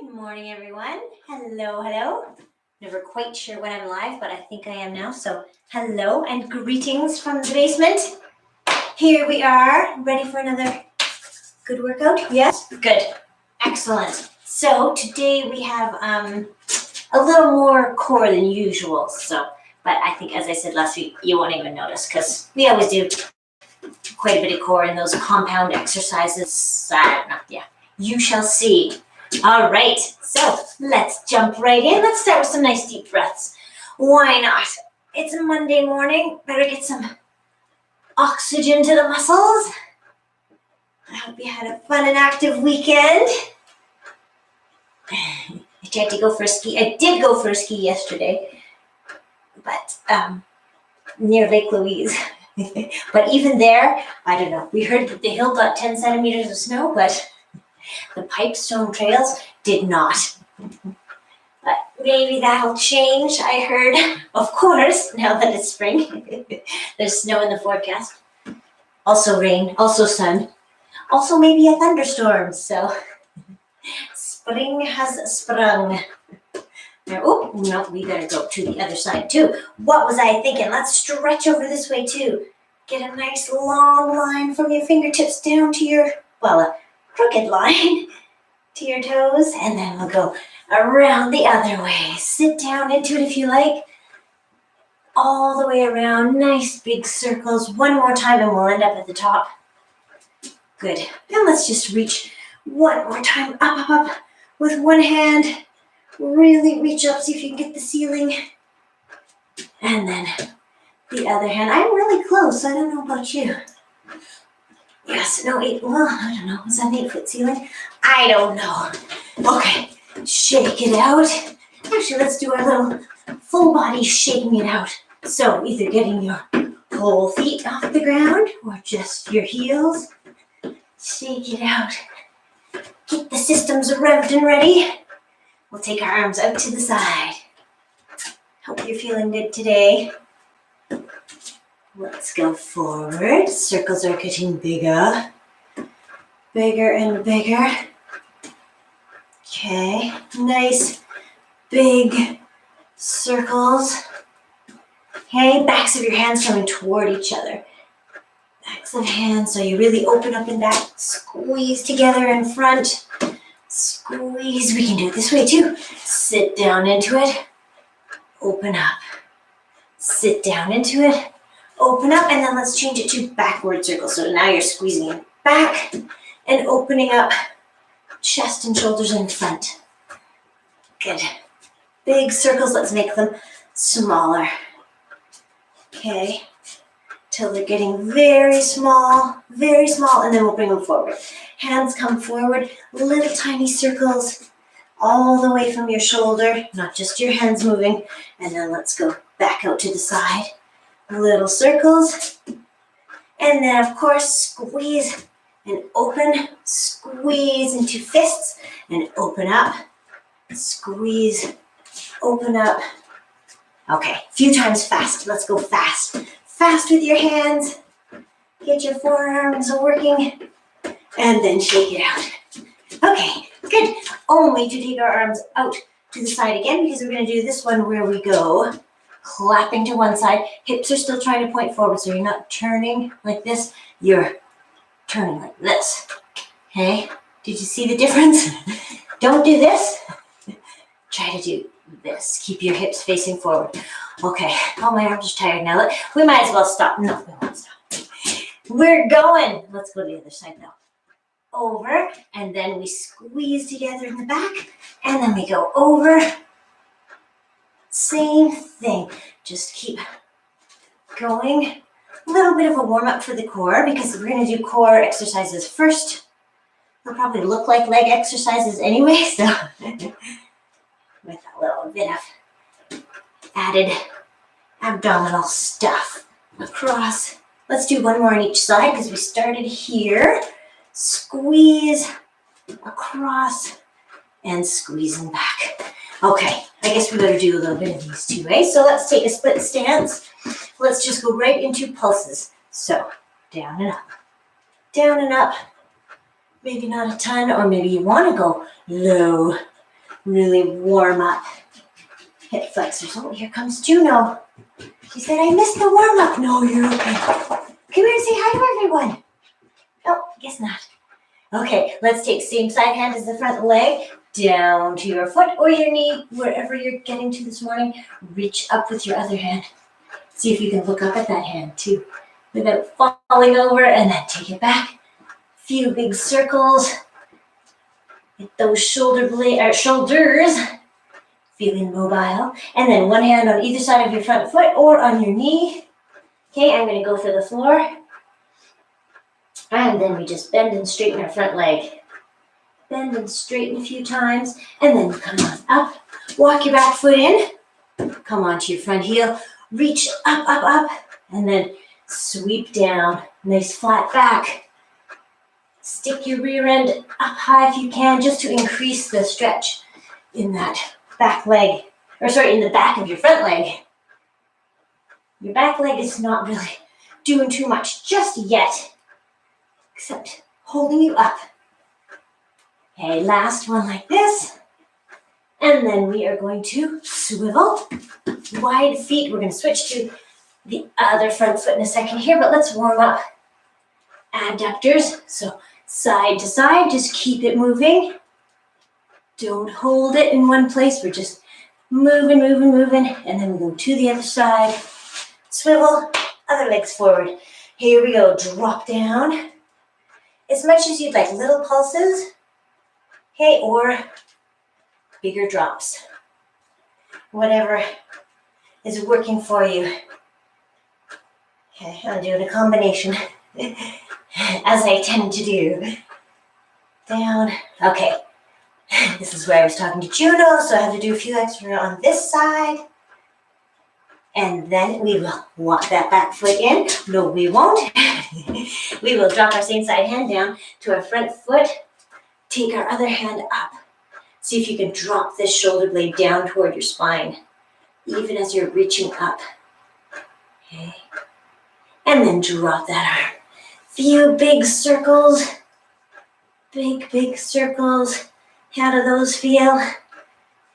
Good morning, everyone. Hello, hello. Never quite sure when I'm live, but I think I am now. So hello and greetings from the basement. Here we are, ready for another good workout. Yes? Good. Excellent. So today we have a little more core than usual. But I think, as I said last week, you won't even notice because we always do quite a bit of core in those compound exercises. I don't know. Yeah. You shall see. All right, so let's jump right in. Let's start with some nice deep breaths. Why not? It's a Monday morning. Better get some oxygen to the muscles. I hope you had a fun and active weekend. I tried to go for a ski. I did go for a ski yesterday, but near Lake Louise. But even there, I don't know. We heard that the hill got 10 centimeters of snow, but the Pipestone trails did not. But maybe that'll change, I heard. Of course, now that it's spring. There's snow in the forecast. Also rain, also sun. Also maybe a thunderstorm. So spring has sprung. Now, oh, no, we better go to the other side too. What was I thinking? Let's stretch over this way too. Get a nice long line from your fingertips down to your, a crooked line to your toes, and then we'll go around the other way. Sit down into it if you like. All the way around, nice big circles. One more time and we'll end up at the top. Good. Now let's just reach one more time, up, with one hand. Really reach up, see if you can get the ceiling. And then the other hand. I'm really close, I don't know about you. Yes, no, I don't know. Is that an 8-foot ceiling? I don't know. Okay, shake it out. Actually, let's do our little full body shaking it out. So either getting your whole feet off the ground or just your heels. Shake it out. Get the systems revved and ready. We'll take our arms out to the side. Hope you're feeling good today. Let's go forward. Circles are getting bigger. Bigger and bigger. Okay, nice big circles. Okay, backs of your hands coming toward each other. Backs of hands, so you really open up and back. Squeeze together in front. Squeeze. We can do it this way too. Sit down into it. Open up. Sit down into it. Open up, and then let's change it to backward circles. So now you're squeezing it back and opening up chest and shoulders in front. Good. Big circles, let's make them smaller. Okay, till they're getting very small, and then we'll bring them forward. Hands come forward, little tiny circles all the way from your shoulder, not just your hands moving. And then let's go back out to the side. Little circles, and then of course squeeze and open, squeeze into fists and open up, squeeze, open up. Okay, a few times fast. Let's go fast. Fast with your hands. Get your forearms working and then shake it out. Okay, good. Only to take our arms out to the side again because we're going to do this one where we go clapping to one side. Hips are still trying to point forward, so you're not turning like this. You're turning like this. Okay? Did you see the difference? Don't do this. Try to do this. Keep your hips facing forward. Okay. Oh, my arms are tired now. We might as well stop. No, we won't stop. We're going. Let's go to the other side now. Over, and then we squeeze together in the back, and then we go over. Same thing. Just keep going. A little bit of a warm-up for the core because we're going to do core exercises first. They'll probably look like leg exercises anyway, so with a little bit of added abdominal stuff across. Let's do one more on each side because we started here. Squeeze across and squeezing back. Okay, I guess we better do a little bit of these two, eh? So let's take a split stance. Let's just go right into pulses. So down and up, down and up. Maybe not a ton, or maybe you want to go low really warm up hip flexors. Oh, here comes Juno. She said, I missed the warm up. No, you're okay. Come here and say hi to everyone. Oh, guess not. Okay, let's take same side hand as the front leg, down to your foot or your knee, wherever you're getting to this morning. Reach up with your other hand. See if you can look up at that hand too, without falling over, and then take it back. Few big circles. Hit those shoulders, feeling mobile. And then one hand on either side of your front foot or on your knee. Okay, I'm gonna go for the floor. And then we just bend and straighten our front leg. Bend and straighten a few times, and then come on up. Walk your back foot in. Come onto your front heel. Reach up, up, up, and then sweep down. Nice flat back. Stick your rear end up high if you can, just to increase the stretch in that back leg, in the back of your front leg. Your back leg is not really doing too much just yet, except holding you up. Okay, last one like this. And then we are going to swivel. Wide feet. We're going to switch to the other front foot in a second here, but let's warm up. Adductors. So side to side, just keep it moving. Don't hold it in one place. We're just moving, moving, moving. And then we go to the other side. Swivel, other legs forward. Here we go. Drop down. As much as you'd like, little pulses. Okay, or bigger drops. Whatever is working for you. Okay, I'm doing a combination, as I tend to do. Down. Okay. This is where I was talking to Juno, so I have to do a few extra on this side. And then we will walk that back foot in. No, we won't. We will drop our same side hand down to our front foot. Take our other hand up. See if you can drop this shoulder blade down toward your spine, even as you're reaching up. Okay. And then drop that arm. Few big circles. Big, big circles. How do those feel?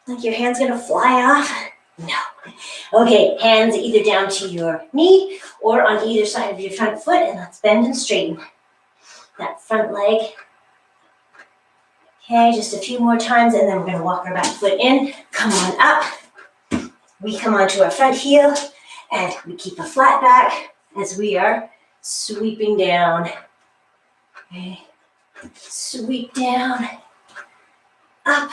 Like your hand's gonna fly off? No. Okay, hands either down to your knee or on either side of your front foot, and let's bend and straighten that front leg. Okay, just a few more times, and then we're going to walk our back foot in. Come on up. We come onto our front heel, and we keep a flat back as we are sweeping down. Okay, sweep down, up,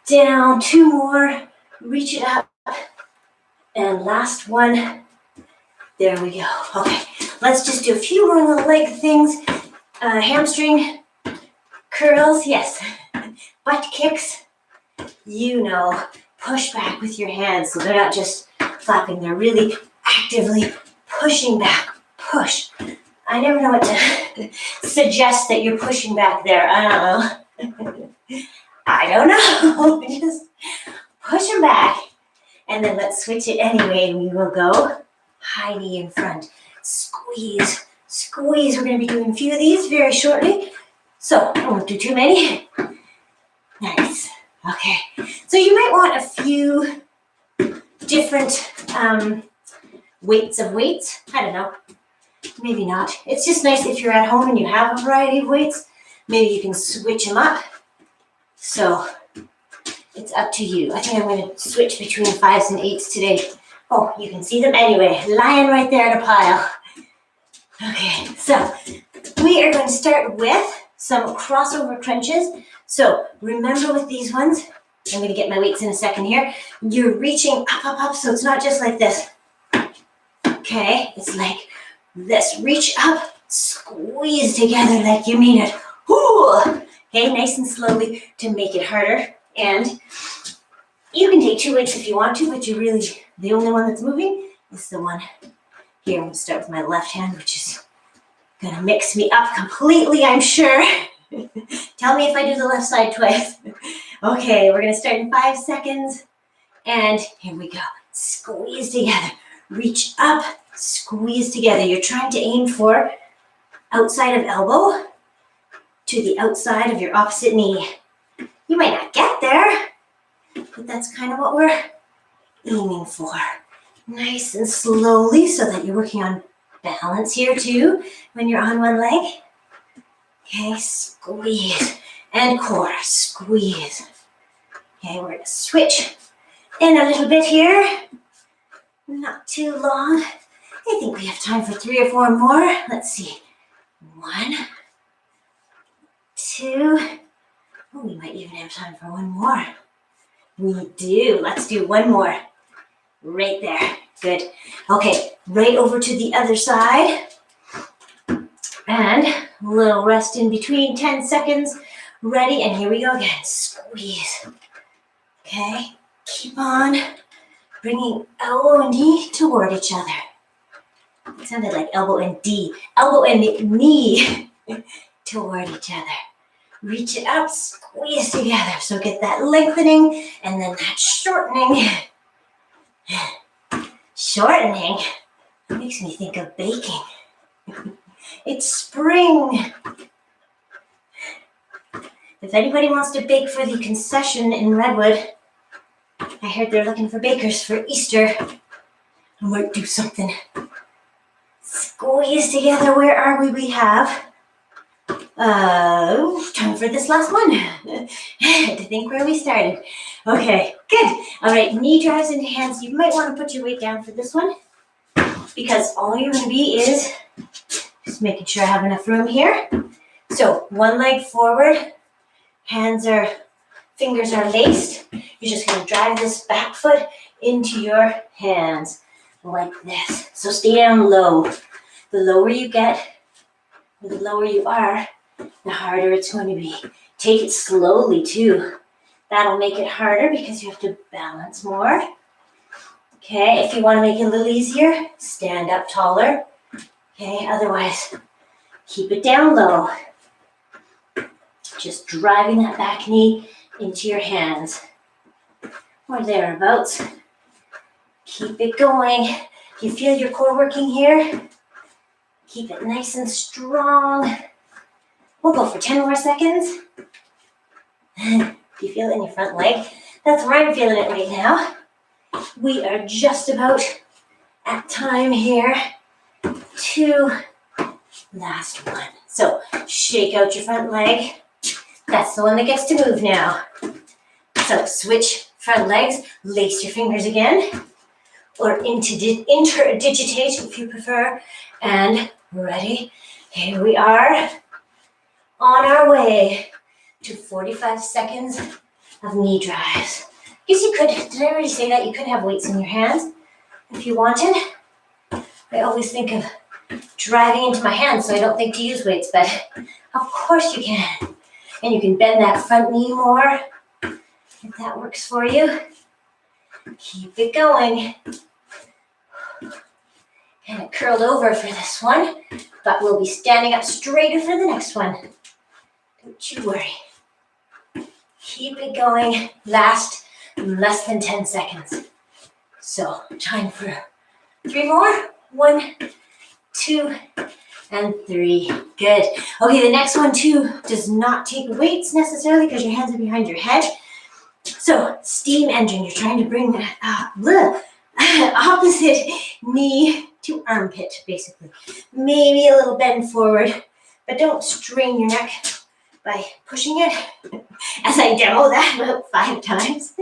down. Two more. Reach it up. And last one. There we go. Okay, let's just do a few more little leg things. Hamstring curls, yes. Butt kicks, push back with your hands so they're not just flapping, they're really actively pushing back. Push. I never know what to suggest that you're pushing back there. I don't know. Just push them back. And then let's switch it anyway, and we will go high knee in front. Squeeze, squeeze. We're going to be doing a few of these very shortly. So I won't do too many. Nice. Okay. So you might want a few different weights of weights. I don't know. Maybe not. It's just nice if you're at home and you have a variety of weights. Maybe you can switch them up. So it's up to you. I think I'm going to switch between 5s and 8s today. Oh, you can see them anyway. Lying right there in a pile. Okay, so we are going to start with some crossover crunches. So remember with these ones, I'm going to get my weights in a second here. You're reaching up, up, up, so it's not just like this. Okay, it's like this. Reach up, squeeze together like you mean it. Ooh. Okay, nice and slowly to make it harder. And you can take 2 weights if you want to, but you're really, the only one that's moving is the one here. I'm going to start with my left hand, which is going to mix me up completely, I'm sure. Tell me if I do the left side twice. Okay, we're going to start in 5 seconds. And here we go. Squeeze together. Reach up, squeeze together. You're trying to aim for outside of elbow to the outside of your opposite knee. You You might not get there, but that's kind of what we're aiming for. Nice and slowly so that you're working on balance here too when you're on one leg. Okay, squeeze and core, squeeze. Okay, we're gonna switch in a little bit here. Not too long. I think we have time for 3 or 4 more. Let's see. 1, 2. Oh, we might even have time for 1 more. We do. Let's do 1 more. Right there. Good. Okay, right over to the other side. And a little rest in between, 10 seconds. Ready, and here we go again. Squeeze. Okay, keep on bringing elbow and knee toward each other. It sounded like elbow and D. Elbow and knee toward each other. Reach it up, squeeze together. So get that lengthening and then that shortening. Shortening. That makes me think of baking. It's spring. If anybody wants to bake for the concession in Redwood, I heard they're looking for bakers for Easter. I might do something. Squeeze together. Where are we? We have time for this last one. I had to think where we started. Okay, good. All right, knee drives into hands. You might want to put your weight down for this one because all you're going to be is just making sure I have enough room here. So one leg forward, fingers are laced. You're just going to drive this back foot into your hands like this. So stay down low. The lower you get, the lower you are, the harder it's going to be. Take it slowly too. That'll make it harder because you have to balance more. Okay, if you want to make it a little easier, stand up taller. Okay, otherwise, keep it down low. Just driving that back knee into your hands. Or thereabouts. Keep it going. If you feel your core working here, keep it nice and strong. We'll go for 10 more seconds. Do you feel it in your front leg? That's where I'm feeling it right now. We are just about at time here. 2, last one. So shake out your front leg. That's the one that gets to move now. So switch front legs, lace your fingers again, or interdigitate if you prefer. And ready? Here we are on our way to 45 seconds of knee drives. Guess you could, did I already say that? You could have weights in your hands if you wanted. I always think of driving into my hands, so I don't think to use weights, but of course you can. And you can bend that front knee more if that works for you. Keep it going. And it curled over for this one, but we'll be standing up straighter for the next one. Don't you worry. Keep it going. Last less than 10 seconds. So time for 3 more. 1, 2, and 3. Good. Okay, the next one too does not take weights necessarily because your hands are behind your head. So steam engine, you're trying to bring the opposite knee to armpit, basically. Maybe a little bend forward, but don't strain your neck by pushing it, as I demo that about 5 times.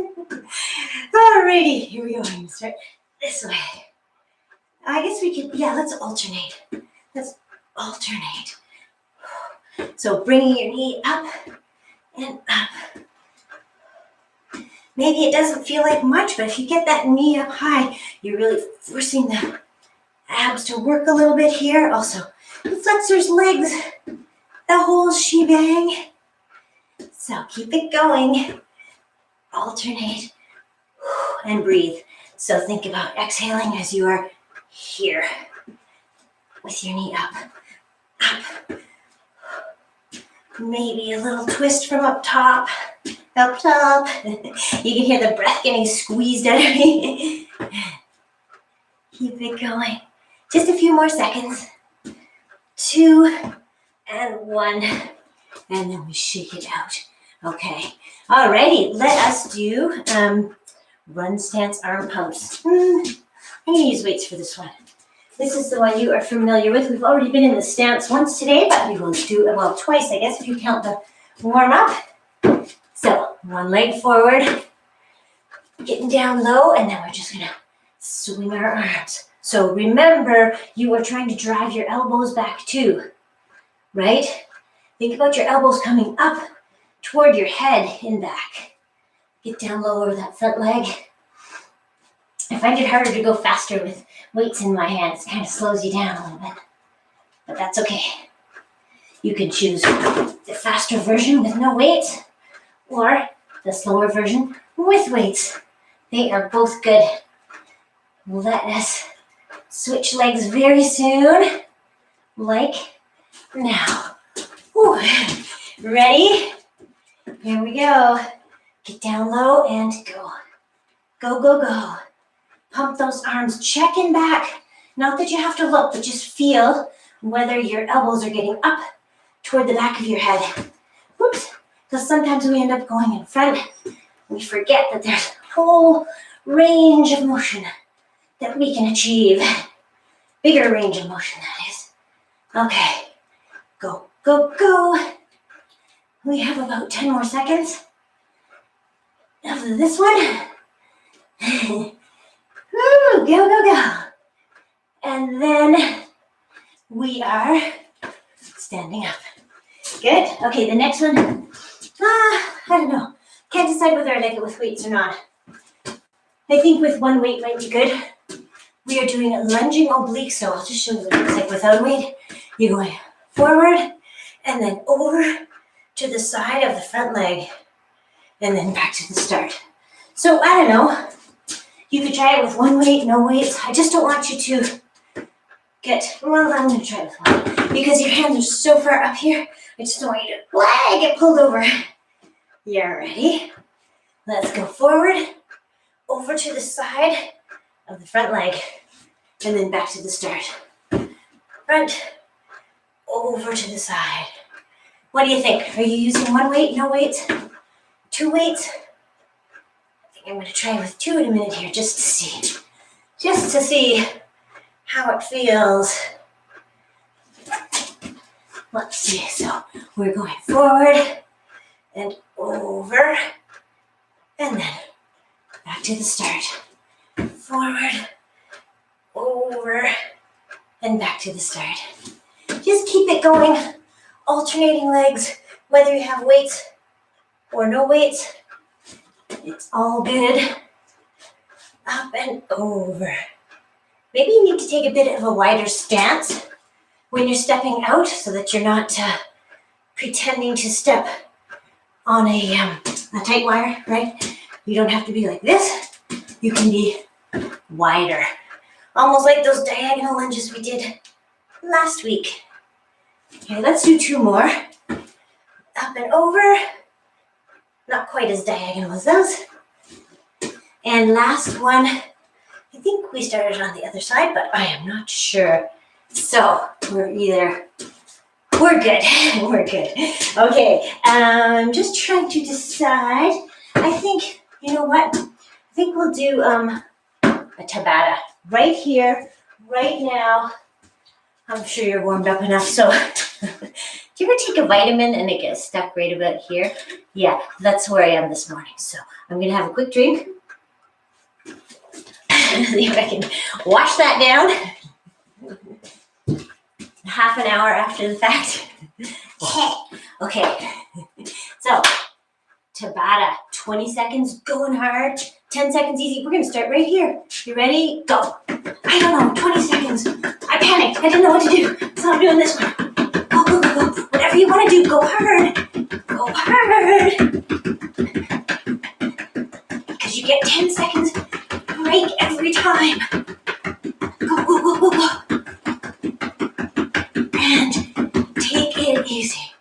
Alrighty, here we go. I'm gonna start this way. I guess we could, let's alternate. Let's alternate. So bringing your knee up and up. Maybe it doesn't feel like much, but if you get that knee up high, you're really forcing the abs to work a little bit here. Also, the flexors, legs, the whole shebang. So keep it going. Alternate and breathe. So think about exhaling as you are here with your knee up. Up. Maybe a little twist from up top. Up top. You can hear the breath getting squeezed out of me. Keep it going. Just a few more seconds. 2 and 1. And then we shake it out. Okay. Alrighty, let us do run stance arm pumps. I'm going to use weights for this one. This is the one you are familiar with. We've already been in the stance once today, but we will do it, well, twice, I guess, if you count the warm up. So, one leg forward, getting down low, and then we're just going to swing our arms. So remember, you are trying to drive your elbows back too, right? Think about your elbows coming up toward your head and back. Get down low over that front leg. I find it harder to go faster with weights in my hands. It kind of slows you down a little bit, but that's okay. You can choose the faster version with no weights or the slower version with weights. They are both good. Let us switch legs very soon, like now. Whew. Ready? Here we go. Get down low and go. Go, go, go. Pump those arms, checking back. Not that you have to look, but just feel whether your elbows are getting up toward the back of your head. Whoops, because sometimes we end up going in front. We forget that there's a whole range of motion that we can achieve. Bigger range of motion, that is. Okay, go, go, go. We have about 10 more seconds of this one. Woo, go, go, go. And then we are standing up. Good. Okay, the next one. I don't know. Can't decide whether I like it with weights or not. I think with one weight might be good. We are doing a lunging oblique, so I'll just show you what it looks like without a weight. You're going forward and then over to the side of the front leg and then back to the start. So I don't know. You could try it with one weight, no weights. I just don't want you to well, I'm going to try with one because your hands are so far up here. I just don't want you to get pulled over. You're ready. Let's go forward, over to the side of the front leg, and then back to the start. Front, over to the side. What do you think? Are you using one weight, no weights, two weights? I think I'm going to try with two in a minute here just to see how it feels. Let's see. So we're going forward and over, and then back to the start. Forward, over, and back to the start. Just keep it going, alternating legs, whether you have weights or no weights. It's all good. Up and over. Maybe you need to take a bit of a wider stance when you're stepping out so that you're not pretending to step on a tight wire, right? You don't have to be like this. You can be wider. Almost like those diagonal lunges we did last week. Okay, let's do two more. Up and over. Not quite as diagonal as those. And last one. I think we started on the other side, but I am not sure. So we're good. We're good. Okay, I'm just trying to decide. I think, you know what? I think we'll do a Tabata right here, right now. I'm sure you're warmed up enough. So do you ever take a vitamin and it gets stuck right about here? Yeah, that's where I am this morning. So I'm going to have a quick drink. See if I can wash that down. Half an hour after the fact. Okay. So, Tabata, 20 seconds, going hard, 10 seconds easy. We're going to start right here. You ready? Go. I don't know, 20 seconds. I panicked. I didn't know what to do. So I'm doing this one. Go, go, go, go. Whatever you want to do, go hard. Go hard. Because you get 10 seconds break every time. Go, go, go, go, go. And take it easy.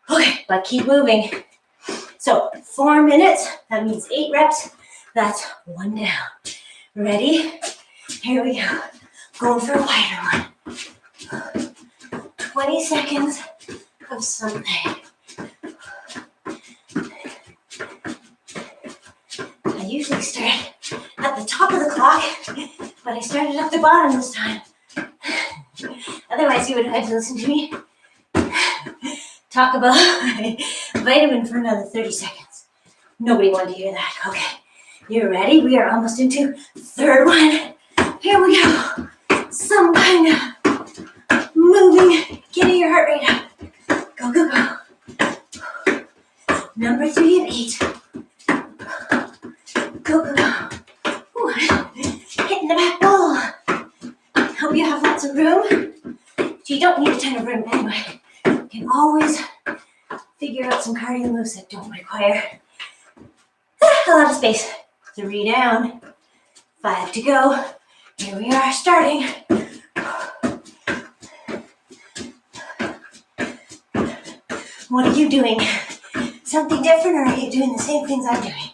Okay, but keep moving. So 4 minutes, that means 8 reps. That's 1 down. Ready? Here we go. Going for a wider one. 20 seconds of something. usually start at the top of the clock, but I started at the bottom this time. Otherwise, you would have had to listen to me talk about vitamin for another 30 seconds. Nobody wanted to hear that. Okay, you're ready? We are almost into third one. Here we go. Some kind of moving, getting your heart rate up. Go, go, go. Number 3 of 8. Go, go, go. Ooh, hitting the back wall. Hope you have lots of room. So you don't need a ton of room anyway. You can always figure out some cardio moves that don't require a lot of space. 3 down, 5 to go. Here we are starting. What are you doing? Something different, or are you doing the same things I'm doing?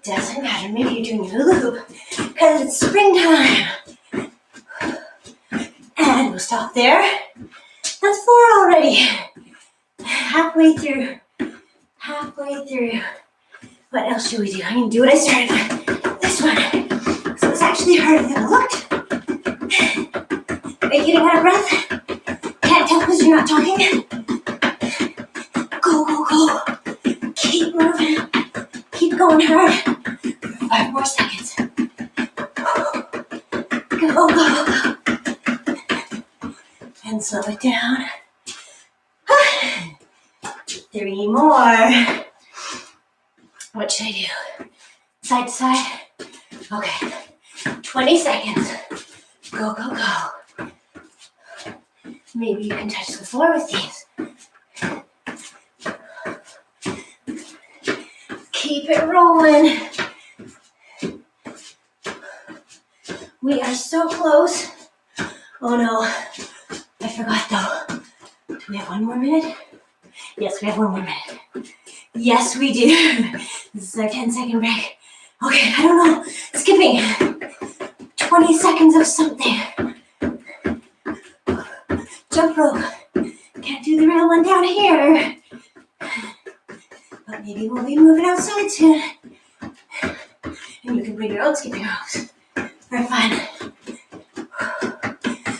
Doesn't matter. Maybe you're doing your hula hoop because it's springtime. And we'll stop there. That's 4 already. Halfway through. What else should we do? I'm going to do what I started with. This one. So it's actually harder than it looked. Are you getting out of breath? Can't tell because you're not talking. Go, go, go. Keep moving. Keep going hard. 5 more seconds. Go, go, go. And slow it down. 3 more. What should I do? Side to side? Okay. 20 seconds. Go, go, go. Maybe you can touch the floor with these. Keep it rolling. We are so close. Oh no, I forgot though. Do we have 1 more minute? Yes, we have 1 more minute. Yes, we do. This is our 10-second break. Okay, I don't know. Skipping. 20 seconds of something. Jump rope. Can't do the real one down here. But maybe we'll be moving outside soon. And you can bring your own skipping ropes for fun.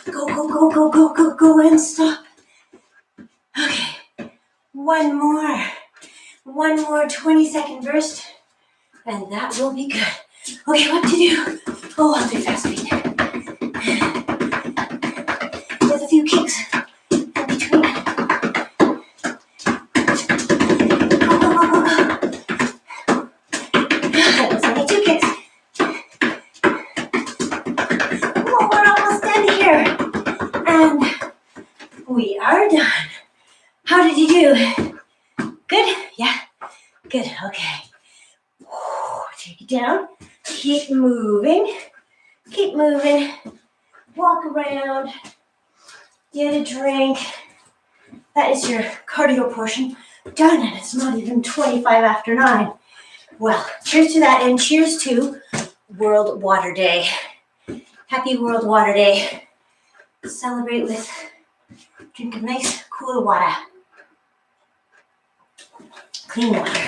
Go, go, go, go, go, go, go, and stop. Okay, 1 more. 1 more 20-second burst, and that will be good. Okay, what to do? Oh, I'll do fast feet. With a few kicks in between. Go, go, go, go, go. That was only 2 kicks. Oh, we're almost done here. And we are done. How did you do? Good? Yeah? Good, okay. Take it down. Keep moving. Keep moving. Walk around. Get a drink. That is your cardio portion done, and it's not even 25 after 9. Well, cheers to that, and cheers to World Water Day. Happy World Water Day. Celebrate with drink of nice, cool water. Clean water,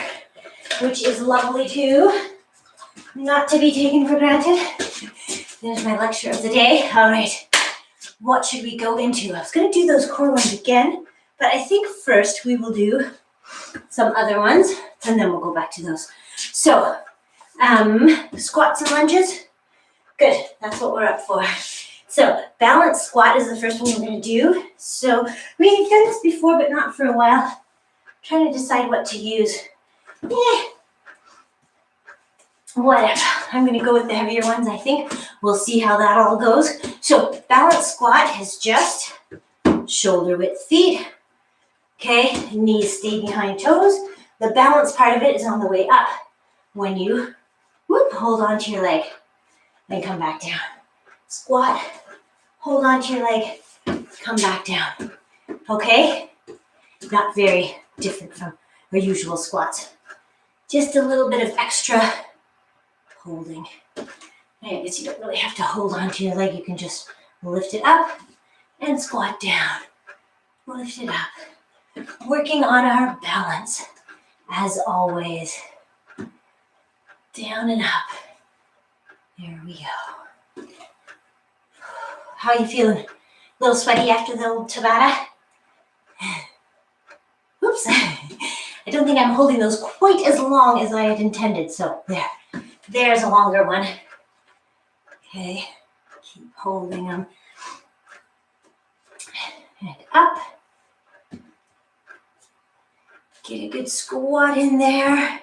which is lovely too, not to be taken for granted. There's my lecture of the day. All right, what should we go into? I was going to do those core ones again, but I think first we will do some other ones, and then we'll go back to those. So, squats and lunges. Good, that's what we're up for. So, balance squat is the first one we're going to do. So, we've done this before, but not for a while. Trying to decide what to use. Whatever. I'm going to go with the heavier ones, I think. We'll see how that all goes. So, balance squat is just shoulder width feet. Okay, knees stay behind toes. The balance part of it is on the way up. When you hold on to your leg, then come back down. Squat, hold on to your leg, come back down. Okay? Not very different from our usual squats. Just a little bit of extra holding. I guess you don't really have to hold on to your leg. You can just lift it up and squat down. Lift it up. Working on our balance. as always. Down and up. There we go. How are you feeling? A little sweaty after the old Tabata? Oops. I don't think I'm holding those quite as long as I had intended. So there. There's a longer one. Okay. Keep holding them. And up. Get a good squat in there.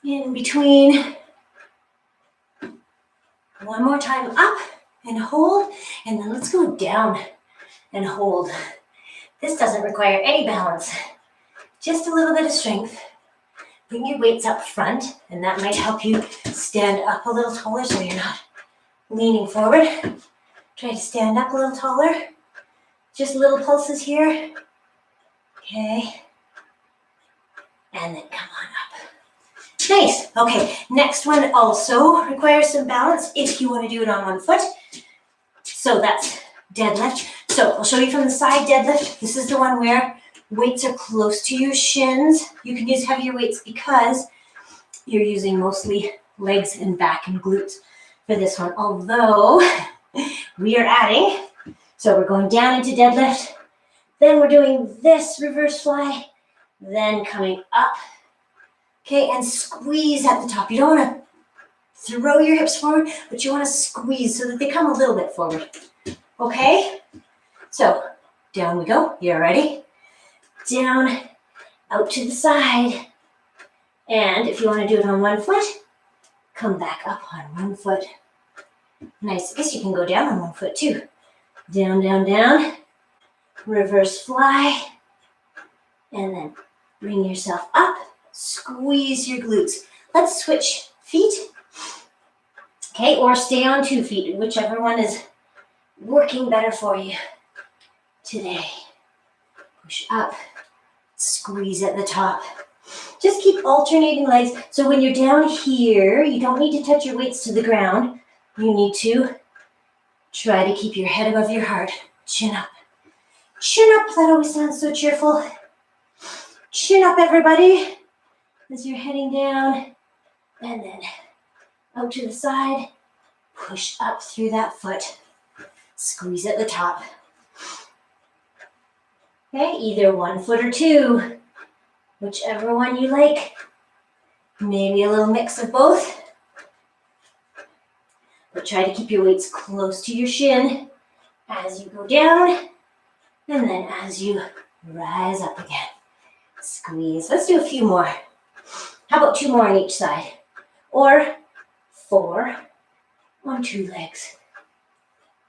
In between. One more time up and hold. And then let's go down and hold. This doesn't require any balance. Just a little bit of strength. Bring your weights up front, and that might help you stand up a little taller so you're not leaning forward. Try to stand up a little taller. Just little pulses here. Okay. And then come on up. Nice. Okay, next one also requires some balance if you want to do it on one foot. So that's deadlift. So I'll show you from the side deadlift. This is the one where weights are close to your shins. You can use heavier weights because you're using mostly legs and back and glutes for this one. Although we are adding, so we're going down into deadlift. Then we're doing this reverse fly. Then coming up. Okay, and squeeze at the top. You don't want to throw your hips forward, but you want to squeeze so that they come a little bit forward. Okay? So, down we go. You ready? Down, out to the side. And if you want to do it on one foot, come back up on one foot. Nice. I guess you can go down on one foot too. Down, down, down. Reverse fly. And then bring yourself up. Squeeze your glutes. Let's switch feet. Okay, or stay on 2 feet, whichever one is working better for you today. Push up, squeeze at the top. Just keep alternating legs. So when you're down here, you don't need to touch your weights to the ground. You need to try to keep your head above your heart. Chin up. Chin up, that always sounds so cheerful. Chin up, everybody. As you're heading down, and then out to the side, push up through that foot, squeeze at the top. Okay, either 1 foot or 2, whichever one you like. Maybe a little mix of both. But try to keep your weights close to your shin as you go down, and then as you rise up again. Squeeze. Let's do a few more. How about 2 more on each side? Or 4 on 2 legs.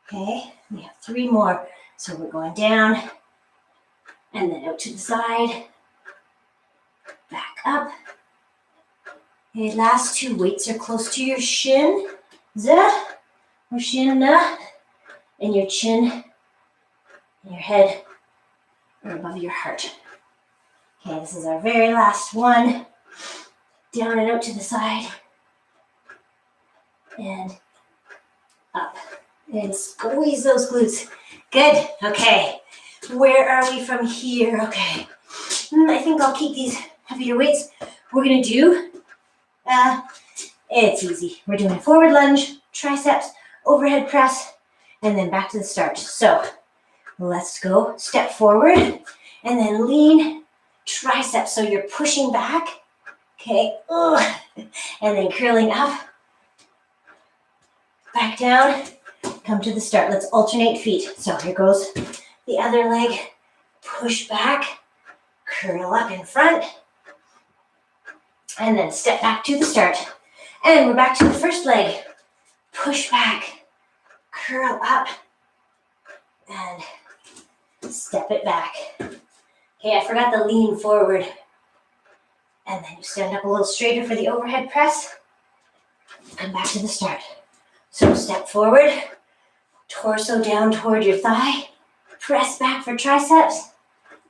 Okay, we have 3 more. So we're going down and then out to the side. Back up. Okay, last 2 weights are close to your shin. Or shin, and your chin and your head are above your heart. Okay, this is our very last one. Down and out to the side. And up. And squeeze those glutes. Good. Okay. Where are we from here? Okay. I think I'll keep these heavier weights. We're going to do, it's easy. We're doing forward lunge, triceps, overhead press, and then back to the start. So let's go. Step forward and then lean triceps. So you're pushing back. Okay, and then curling up, back down, come to the start. Let's alternate feet. So here goes the other leg, push back, curl up in front, and then step back to the start. And we're back to the first leg, push back, curl up, and step it back. Okay, I forgot the lean forward. And then you stand up a little straighter for the overhead press. Come back to the start. So step forward, torso down toward your thigh, press back for triceps,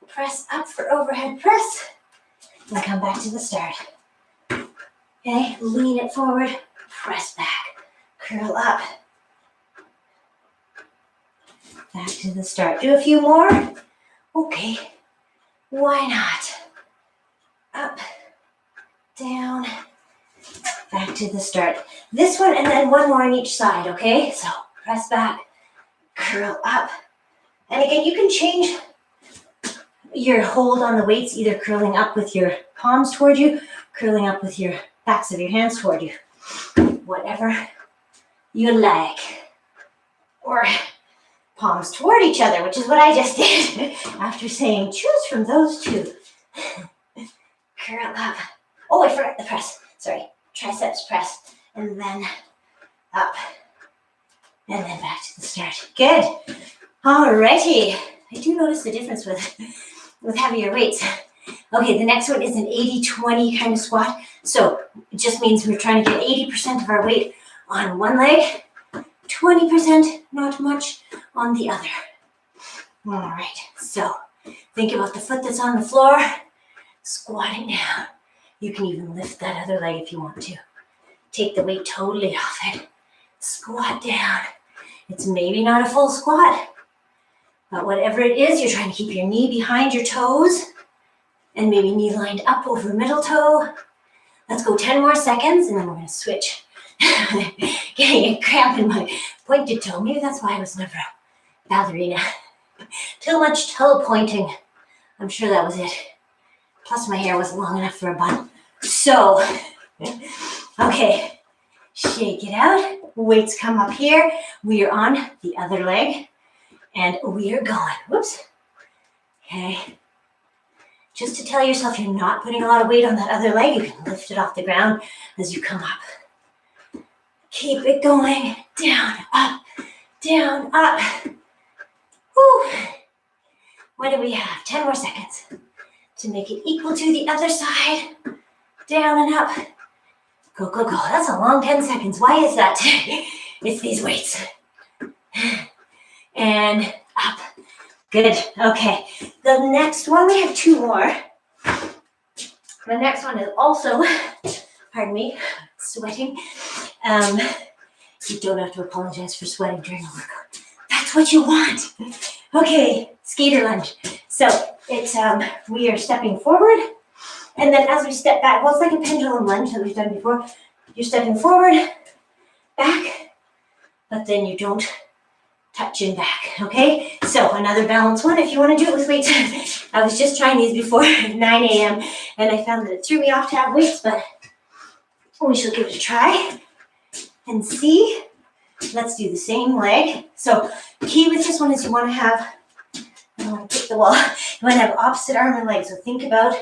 press up for overhead press, and come back to the start. Okay, lean it forward, press back, curl up. Back to the start. Do a few more. Okay, why not? up, down, back to the start. This one and then one more on each side, okay? So press back, curl up. And again, you can change your hold on the weights, either curling up with your palms toward you, curling up with your backs of your hands toward you. Whatever you like. Or palms toward each other, which is what I just did after saying choose from those two. Curl up. Oh, I forgot the press. Sorry. Triceps press. And then up. And then back to the start. Good. Alrighty. I do notice the difference with heavier weights. Okay, the next one is an 80-20 kind of squat. So it just means we're trying to get 80% of our weight on one leg, 20%, not much, on the other. All right, so think about the foot that's on the floor, squat it down. You can even lift that other leg if you want to. Take the weight totally off it. Squat down. It's maybe not a full squat, but whatever it is, you're trying to keep your knee behind your toes and maybe knee lined up over middle toe. Let's go 10 more seconds and then we're going to switch. Getting a cramp in my pointed toe. Maybe that's why I was never a ballerina. Too much toe pointing. I'm sure that was it. Plus my hair wasn't long enough for a bun. So, okay, shake it out. Weights come up here. We are on the other leg and we are going. Whoops. Okay. Just to tell yourself you're not putting a lot of weight on that other leg, you can lift it off the ground as you come up. Keep it going. Down, up, down, up. Whew. What do we have? 10 more seconds to make it equal to the other side. Down and up. Go, go, go. That's a long 10 seconds. Why is that? It's these weights. And up. Good. Okay. The next one, we have two more. The next one is also, pardon me, sweating. You don't have to apologize for sweating during a workout. That's what you want. Okay, skater lunge. So it's we are stepping forward, and then as we step back, well, it's like a pendulum lunge that we've done before. You're stepping forward, back, but then you don't touch and back, okay? So another balance one if you want to do it with weights. I was just trying these before 9 a.m. and I found that it threw me off to have weights, but we shall give it a try and see. Let's do the same leg. So key with this one is you want to have, I don't want to kick the wall, you want to have opposite arm and leg. So think about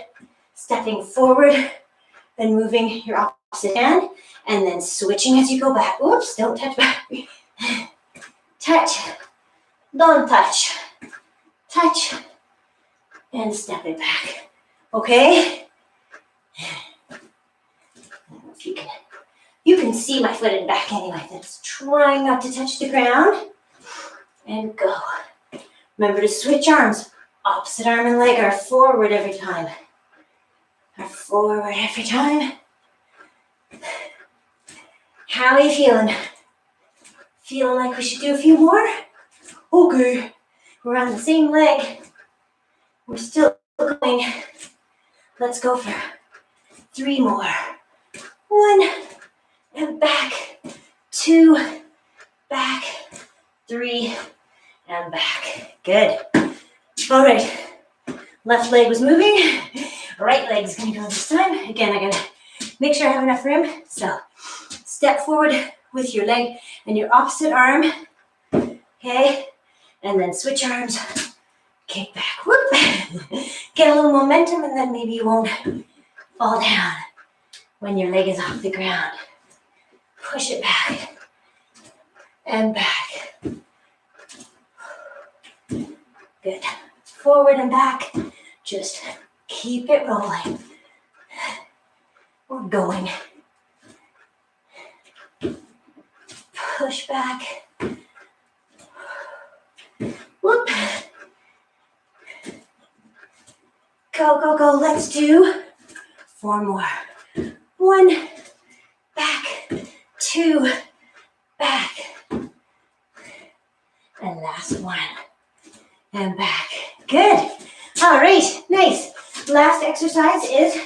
stepping forward and moving your opposite hand and then switching as you go back. Oops, don't touch back. Touch, don't touch, touch, and step it back, okay? If you can see my foot and back anyway. That's trying not to touch the ground, and go. Remember to switch arms. Opposite arm and leg are forward every time. Are forward every time. How are you feeling? Feeling like we should do a few more? Okay. We're on the same leg. We're still going. Let's go for 3 more. 1, and back. 2, back. 3, and back. Good. All right. Left leg was moving. Right leg is going to go this time. Again, I got to make sure I have enough room. So step forward with your leg and your opposite arm, okay? And then switch arms, kick back, whoop. Get a little momentum and then maybe you won't fall down when your leg is off the ground. Push it back and back. Good. Forward and back, just keep it rolling. We're going. Push back. Whoop. Go, go, go. Let's do 4 more. 1, back. 2, back. And last one. And back. Good. All right. Nice. Last exercise is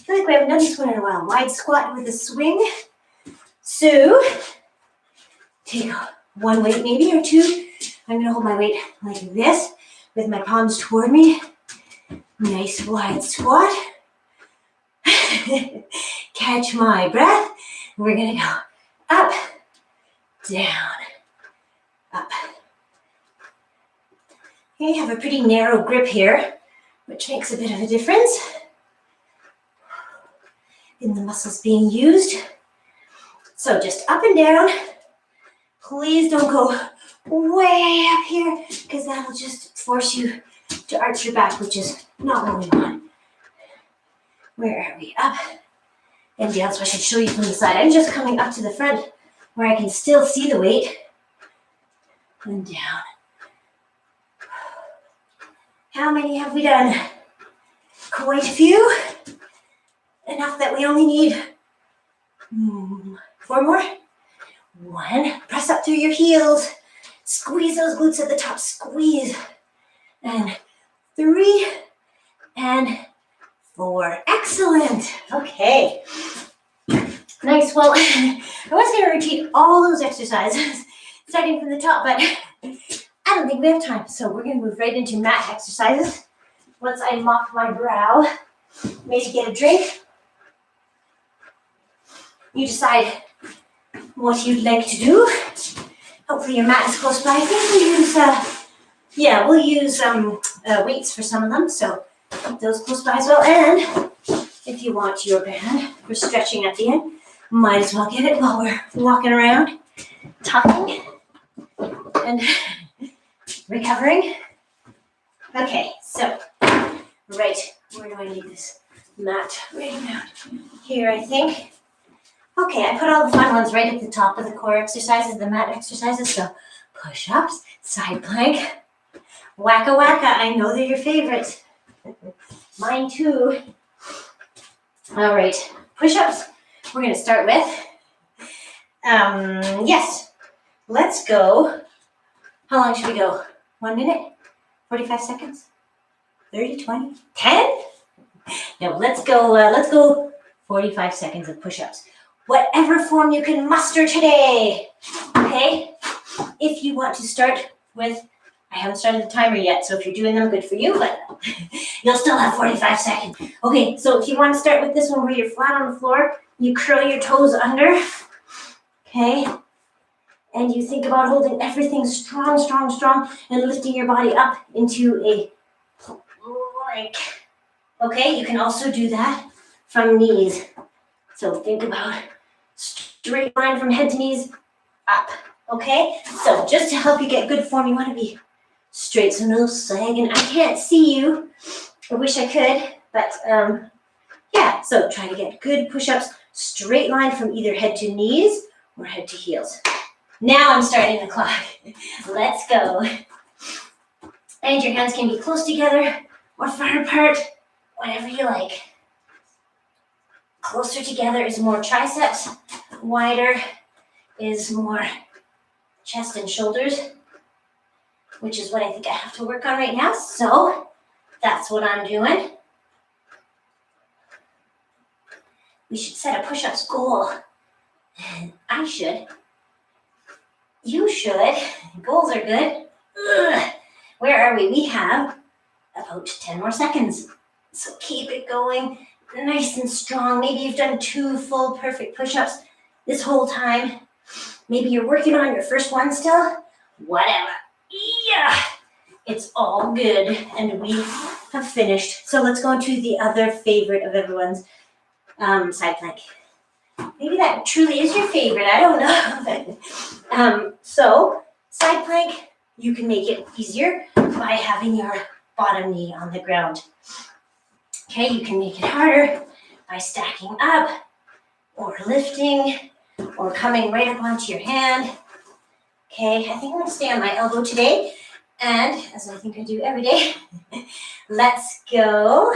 feel like we haven't done this one in a while. Wide squat with a swing. So take one weight maybe or two. I'm gonna hold my weight like this with my palms toward me. Nice wide squat. Catch my breath. We're gonna go up, down, up. Okay, you have a pretty narrow grip here, which makes a bit of a difference in the muscles being used. So just up and down. Please don't go way up here because that'll just force you to arch your back, which is not what we want. Where are we? Up and down. So I should show you from the side. I'm just coming up to the front where I can still see the weight. And down. How many have we done? Quite a few. Enough that we only need 4 more. 1. Press up through your heels. Squeeze those glutes at the top. Squeeze. And 3 and 4. Excellent. Okay. Nice. Well, I was going to repeat all those exercises starting from the top, but I don't think we have time. So we're going to move right into mat exercises. Once I mop my brow, maybe get a drink. You decide what you'd like to do. Hopefully your mat is close by. I think we'll use weights for some of them, so keep those close by as well. And if you want your band for stretching at the end, might as well get it while we're walking around, talking and recovering. Okay, so right, where do I need this mat? Right about here, I think. Okay, I put all the fun ones right at the top of the core exercises, the mat exercises. So push-ups, side plank, wacka wacka. I know they're your favorites. Mine too. All right, push-ups. We're going to start with, yes, let's go. How long should we go? 1 minute? 45 seconds? 30, 20, 10? No, let's go 45 seconds of push-ups. Whatever form you can muster today, okay? If you want to start with, I haven't started the timer yet, so if you're doing them, good for you, but you'll still have 45 seconds. Okay, so if you want to start with this one where you're flat on the floor, you curl your toes under, okay? And you think about holding everything strong, strong, strong, and lifting your body up into a plank. Okay, you can also do that from knees. So think about straight line from head to knees up, okay? So just to help you get good form, you want to be straight, so no sagging. I can't see you. I wish I could, but yeah. So try to get good push-ups, straight line from either head to knees or head to heels. Now I'm starting the clock. Let's go. And your hands can be close together or far apart, whatever you like. Closer together is more triceps, wider is more chest and shoulders, which is what I think I have to work on right now. So that's what I'm doing. We should set a push-ups goal. I should. You should. Goals are good. Ugh. Where are we? We have about 10 more seconds. So keep it going. Nice and strong. Maybe you've done 2 full perfect push-ups this whole time. Maybe you're working on your first one still. Whatever. Yeah. It's all good. And we have finished. So let's go into the other favorite of everyone's, side plank. Maybe that truly is your favorite. I don't know. So side plank, you can make it easier by having your bottom knee on the ground. Okay, you can make it harder by stacking up or lifting or coming right up onto your hand. Okay, I think I'm going to stay on my elbow today. And as I think I do every day, let's go.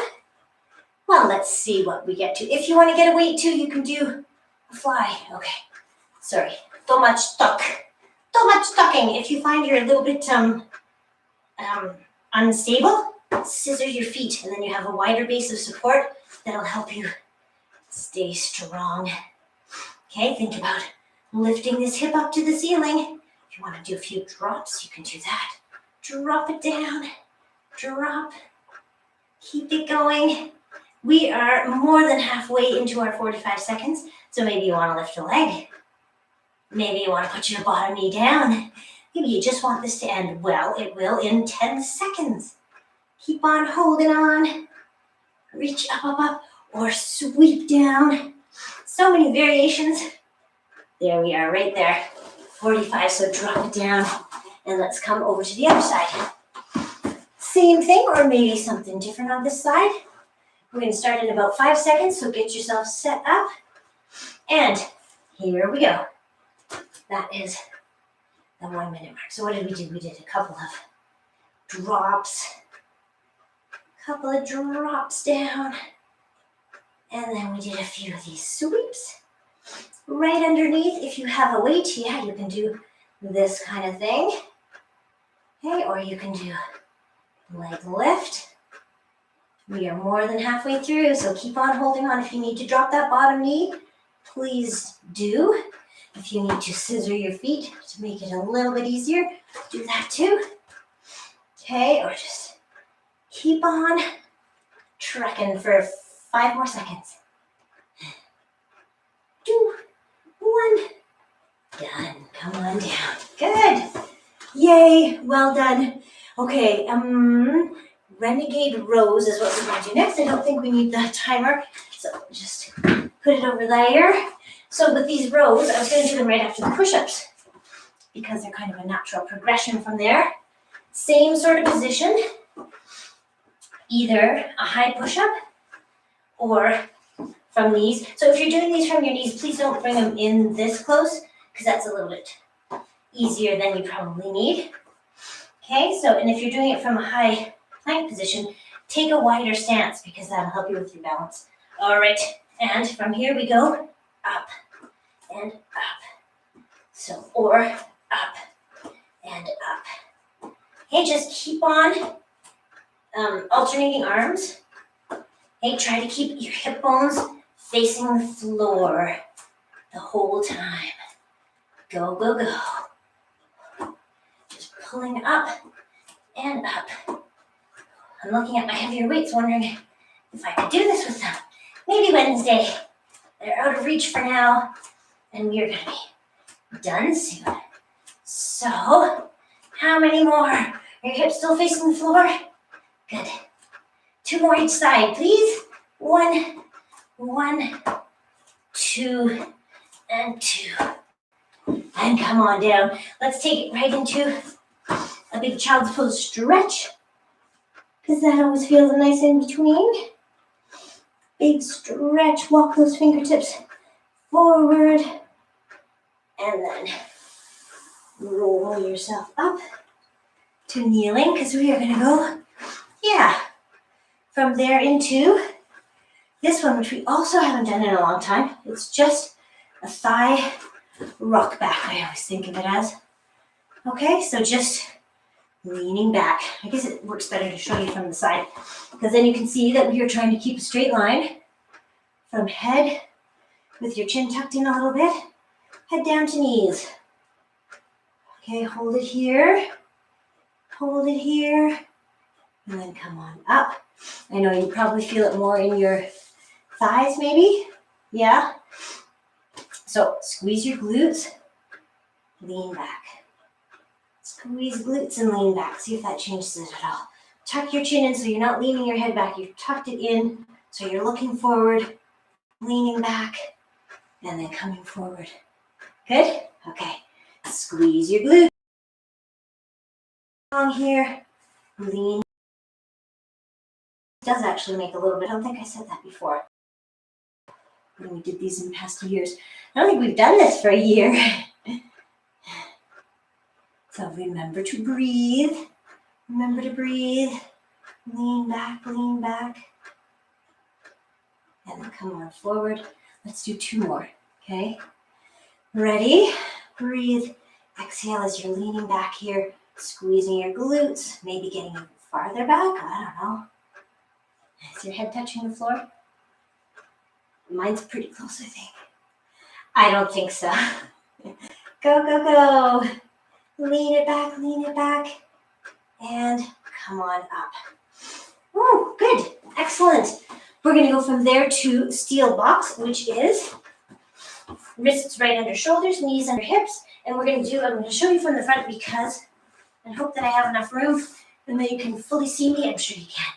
Well, let's see what we get to. If you want to get a weight too, you can do a fly. Okay, sorry, too much stuck. Too much stucking. If you find you're a little bit unstable, scissor your feet, and then you have a wider base of support that'll help you Stay strong. Okay, think about lifting this hip up to the ceiling. If you want to do a few drops, you can do that. Drop it down. Drop. Keep it going. We are more than halfway into our 45 seconds, so maybe you want to lift a leg. Maybe you want to put your bottom knee down. Maybe you just want this to end. Well, it will in 10 seconds. Keep on holding on. Reach up, up, up, or sweep down. So many variations. There we are, right there. 45, so drop it down. And let's come over to the other side. Same thing, or maybe something different on this side. We're going to start in about 5 seconds, so get yourself set up. And here we go. That is the 1 minute mark. So what did we do? We did a couple of drops. Down. And then we did a few of these sweeps. Right underneath, if you have a weight, yeah, you can do this kind of thing. Okay, or you can do leg lift. We are more than halfway through, so keep on holding on. If you need to drop that bottom knee, please do. If you need to scissor your feet to make it a little bit easier, do that too. Okay, or just keep on trekking for 5 more seconds. 2, 1. Done. Come on down. Good. Yay. Well done. Okay, renegade rows is what we're going to do next. I don't think we need the timer, so just put it over there. So with these rows, I was going to do them right after the push-ups because they're kind of a natural progression from there. Same sort of position, either a high push-up or from these. So if you're doing these from your knees, please don't bring them in this close because that's a little bit easier than you probably need. Okay, so, and if you're doing it from a high plank position, take a wider stance because that'll help you with your balance. All right, and from here we go up and up. So, or up and up. Okay, just keep on alternating arms. Okay, try to keep your hip bones facing the floor the whole time. Go, go, go. Just pulling up and up. I'm looking at my heavier weights, wondering if I could do this with them. Maybe Wednesday. They're out of reach for now, and we are going to be done soon. So, how many more? Are your hips still facing the floor? Good. 2 more each side, please. 1, 2, and 2. And come on down. Let's take it right into a big child's pose stretch, because that always feels nice in between. Big stretch, walk those fingertips forward, and then roll yourself up to kneeling, because we are going to go, from there into this one, which we also haven't done in a long time. It's just a thigh rock back, I always think of it as. Okay, so just leaning back. I guess it works better to show you from the side, because then you can see that we are trying to keep a straight line from head with your chin tucked in a little bit, head down to knees. Okay, hold it here, and then come on up. I know you probably feel it more in your thighs maybe, yeah? So squeeze your glutes, lean back. Squeeze glutes and lean back. See if that changes it at all. Tuck your chin in so you're not leaning your head back. You've tucked it in so you're looking forward, leaning back, and then coming forward. Good? Okay. Squeeze your glutes. Along here. Lean. It does actually make a little bit. I don't think I said that before when we did these in past years. I don't think we've done this for a year. So remember to breathe. Remember to breathe. Lean back, lean back. And then come on forward. Let's do 2 more, okay? Ready? Breathe. Exhale as you're leaning back here, squeezing your glutes, maybe getting even farther back. I don't know. Is your head touching the floor? Mine's pretty close, I think. I don't think so. Go, go, go. Lean it back, and come on up. Woo, good, excellent. We're gonna go from there to steel box, which is wrists right under shoulders, knees under hips, and I'm gonna show you from the front because I hope that I have enough room and that you can fully see me. I'm sure you can,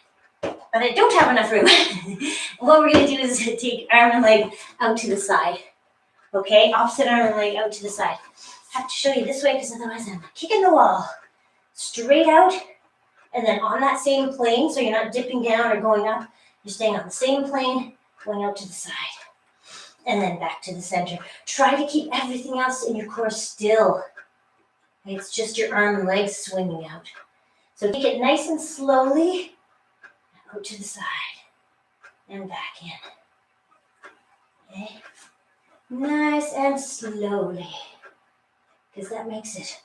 but I don't have enough room. What we're gonna do is take arm and leg out to the side. Okay, opposite arm and leg out to the side. I have to show you this way because otherwise I'm kicking the wall. Straight out, and then on that same plane, so you're not dipping down or going up, you're staying on the same plane, going out to the side, and then back to the center. Try to keep everything else in your core still. It's just your arm and legs swinging out. So take it nice and slowly, out to the side, and back in. Okay? Nice and slowly, because that makes it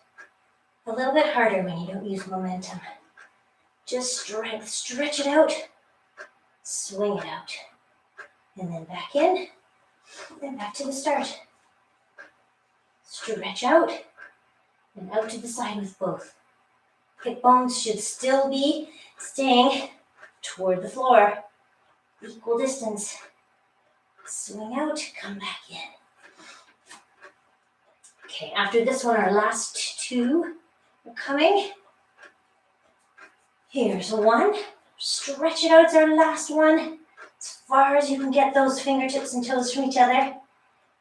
a little bit harder when you don't use momentum. Just strength, stretch it out, swing it out, and then back in, and back to the start. Stretch out, and out to the side with both. Hip bones should still be staying toward the floor, equal distance. Swing out, come back in. Okay, after this one, our last two are coming. Here's one. Stretch it out, it's our last one. As far as you can get those fingertips and toes from each other.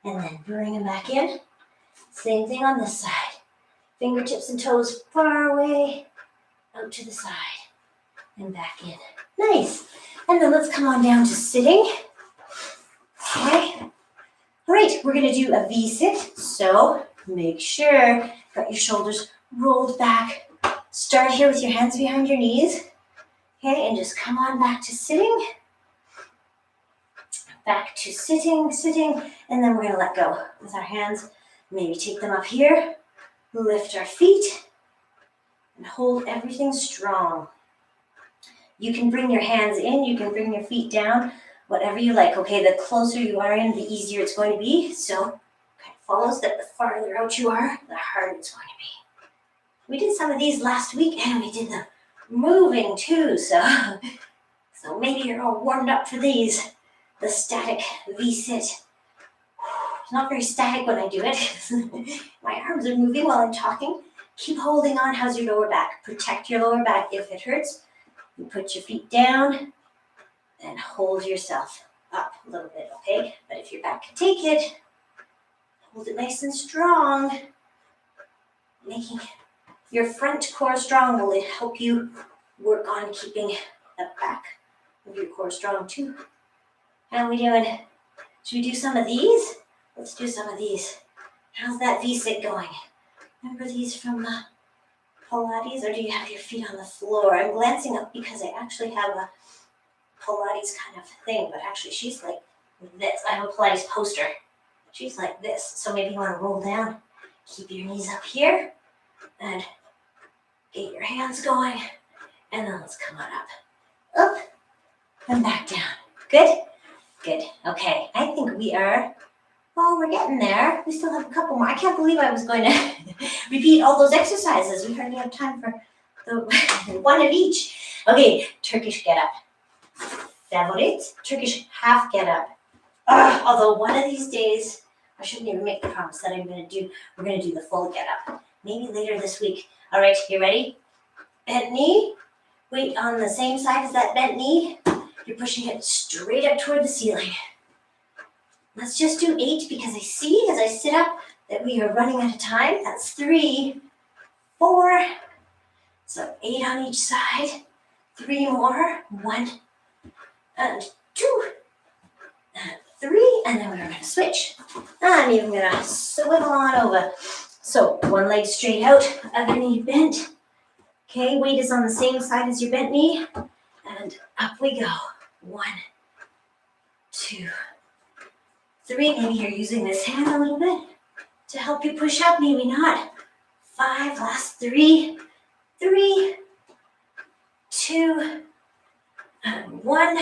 And then bring them back in. Same thing on this side. Fingertips and toes far away, out to the side, and back in. Nice. And then let's come on down to sitting. Okay. All right, we're gonna do a V-sit. So make sure got your shoulders rolled back. Start here with your hands behind your knees. Okay, and just come on back to sitting. Back to sitting, and then we're gonna let go with our hands. Maybe take them up here, lift our feet, and hold everything strong. You can bring your hands in, you can bring your feet down, whatever you like. Okay, the closer you are in, the easier it's going to be. So it follows that the farther out you are, the harder it's going to be. We did some of these last week, and we did them moving too. So maybe you're all warmed up for these. The static V-sit. It's not very static when I do it. My arms are moving while I'm talking. Keep holding on. How's your lower back? Protect your lower back. If it hurts, you put your feet down and hold yourself up a little bit, okay? But if your back can take it, hold it nice and strong. Making your front core strong will help you work on keeping the back of your core strong too. How are we doing? Should we do some of these? Let's do some of these. How's that V-sit going? Remember these from Pilates, or do you have your feet on the floor? I'm glancing up because I actually have a Pilates kind of thing, but actually she's like this. I have a Pilates poster. She's like this. So maybe you want to roll down. Keep your knees up here and get your hands going. And then let's come on up. Up and back down. Good? Good. Okay. I think we are, we're getting there. We still have a couple more. I can't believe I was going to repeat all those exercises. We hardly have time for the one of each. Okay. Turkish get up. Favorite. Turkish half get up. Although one of these days, I shouldn't even make the promise that we're going to do the full get up. Maybe later this week. All right. You ready? Bent knee. Weight on the same side as that bent knee. You're pushing it straight up toward the ceiling. Let's just do 8 because I see as I sit up that we are running out of time. That's 3, 4. So 8 on each side. 3 more. 1 and 2 and 3. And then we're going to switch. I'm even going to swivel on over. So one leg straight out, other knee bent. Okay, weight is on the same side as your bent knee. And up we go. 1, 2, 3. Maybe you're using this hand a little bit to help you push up. Maybe not. 5. Last 3. 3, 2, and 1.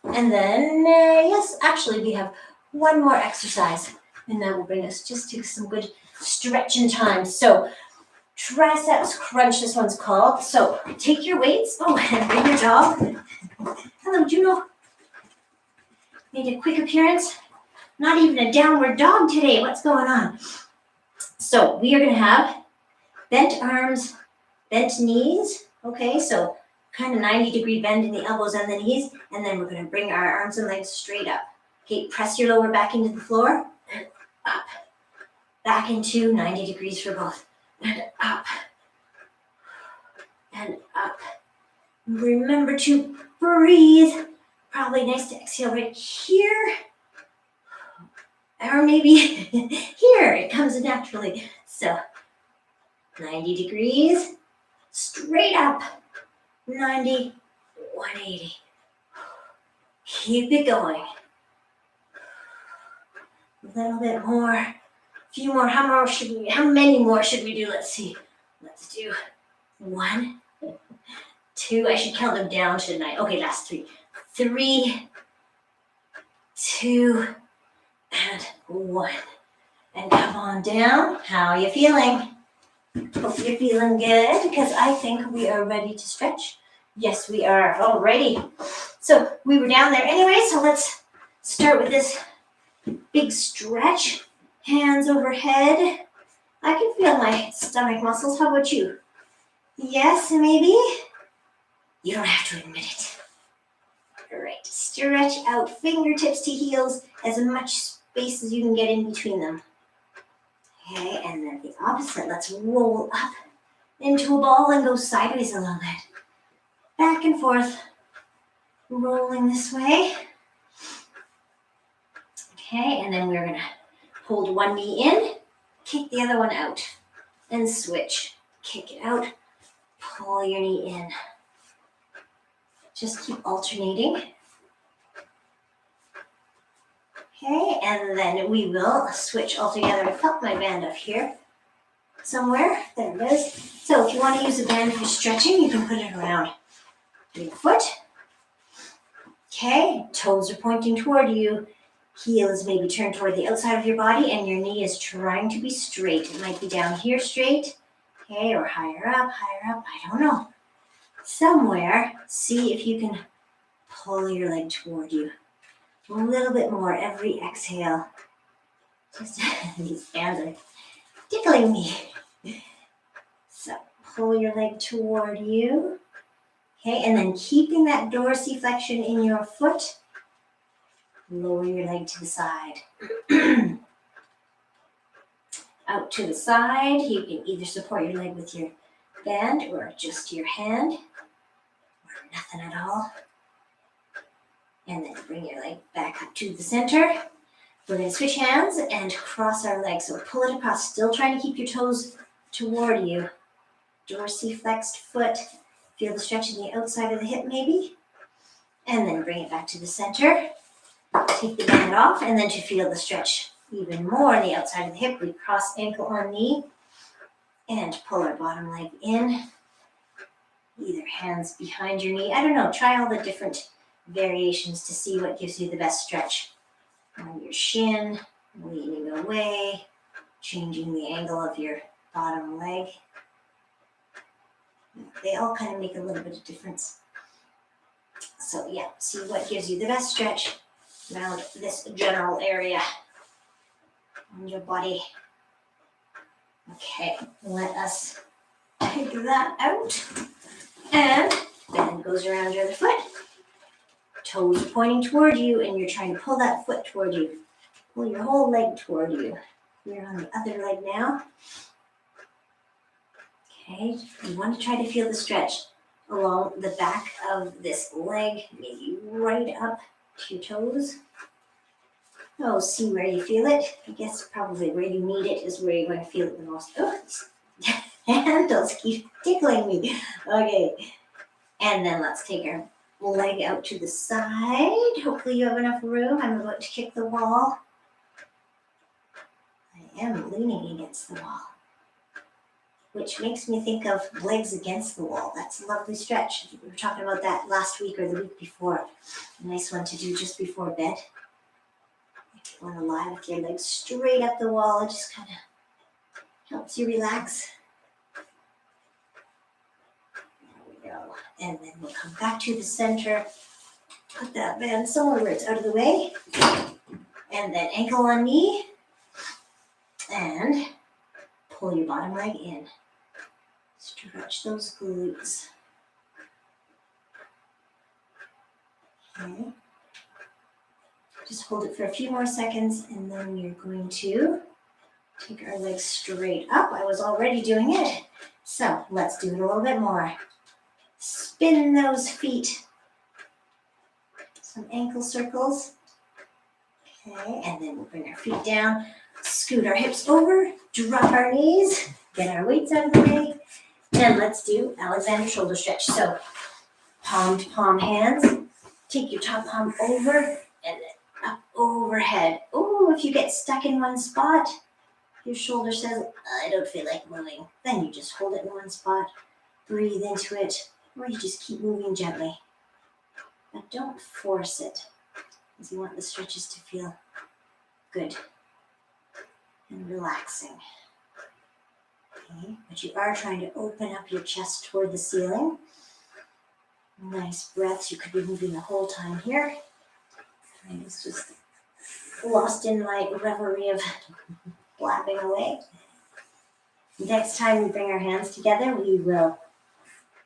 And And then, yes, actually we have one more exercise, and that will bring us just to some good stretching time. So triceps crunch, this one's called. So take your weights. Oh, and bring your dog. Hello, Juno. Made a quick appearance. Not even a downward dog today. What's going on? So we are going to have bent arms, bent knees. Okay, so kind of 90-degree bend in the elbows and the knees. And then we're going to bring our arms and legs straight up. Okay, press your lower back into the floor and up. Back into 90 degrees for both. And up. And up. Remember to breathe. Probably nice to exhale right here. Or maybe here. It comes naturally. So 90 degrees. Straight up. 90. 180. Keep it going. A little bit more. A few more. How many more should we do? Let's see. Let's do 1, 2. I should count them down, shouldn't I? Okay, last 3. 3, 2, and 1. And come on down. How are you feeling? Hope you're feeling good, because I think we are ready to stretch. Yes, we are. Alrighty. So we were down there anyway, so let's start with this big stretch. Hands overhead. I can feel my stomach muscles. How about you? Yes, maybe? You don't have to admit it. All right, stretch out fingertips to heels, as much space as you can get in between them. Okay, and then the opposite. Let's roll up into a ball and go sideways a little bit. Back and forth, rolling this way. Okay, and then we're gonna hold one knee in, kick the other one out, and switch. Kick it out, pull your knee in. Just keep alternating. Okay, and then we will switch altogether. I felt my band up here somewhere. There it is. So if you want to use a band for stretching, you can put it around your foot. Okay, toes are pointing toward you. Heels maybe turn toward the outside of your body, and your knee is trying to be straight. It might be down here straight, okay, or higher up, I don't know. Somewhere, see if you can pull your leg toward you. A little bit more every exhale. Just these hands are tickling me. So pull your leg toward you. Okay, and then keeping that dorsiflexion in your foot, lower your leg to the side. Out to the side. You can either support your leg with your band or just your hand, or nothing at all. And then bring your leg back up to the center. We're going to switch hands and cross our legs. So pull it across, still trying to keep your toes toward you. Dorsiflexed foot. Feel the stretch in the outside of the hip maybe. And then bring it back to the center. Take the band off, and then to feel the stretch even more on the outside of the hip, we cross ankle on knee and pull our bottom leg in. Either hands behind your knee. I don't know, try all the different variations to see what gives you the best stretch. On your shin, leaning away, changing the angle of your bottom leg. They all kind of make a little bit of difference. So yeah, see what gives you the best stretch around this general area on your body. Okay, let us take that out. And then goes around your other foot. Toes are pointing toward you, and you're trying to pull that foot toward you. Pull your whole leg toward you. We're on the other leg now. Okay, you want to try to feel the stretch along the back of this leg, maybe right up to your toes. Oh, see where you feel it. I guess probably where you need it is where you're going to feel it the most. Oh, handles keep tickling me. Okay, and then let's take our leg out to the side. Hopefully you have enough room. I'm about to kick the wall. I am leaning against the wall. which makes me think of legs against the wall. That's a lovely stretch. We were talking about that last week or the week before. A nice one to do just before bed. If you want to lie with your legs straight up the wall, it just kind of helps you relax. There we go. And then we'll come back to the center. Put that band somewhere where it's out of the way. And then ankle on knee. And pull your bottom leg in. Stretch those glutes. Okay. Just hold it for a few more seconds, and then you're going to take our legs straight up. I was already doing it. So let's do it a little bit more. Spin those feet. Some ankle circles. Okay, and then we'll bring our feet down, scoot our hips over, drop our knees, get our weights out of the way, and let's do Alexander shoulder stretch. So palm to palm hands, take your top palm over and then up overhead. Oh, if you get stuck in one spot, your shoulder says, I don't feel like moving. Then you just hold it in one spot, breathe into it, or you just keep moving gently. But don't force it, because you want the stretches to feel good and relaxing. Okay, but you are trying to open up your chest toward the ceiling. Nice breaths. You could be moving the whole time here. I was just lost in my reverie of blabbing away. Next time we bring our hands together, we will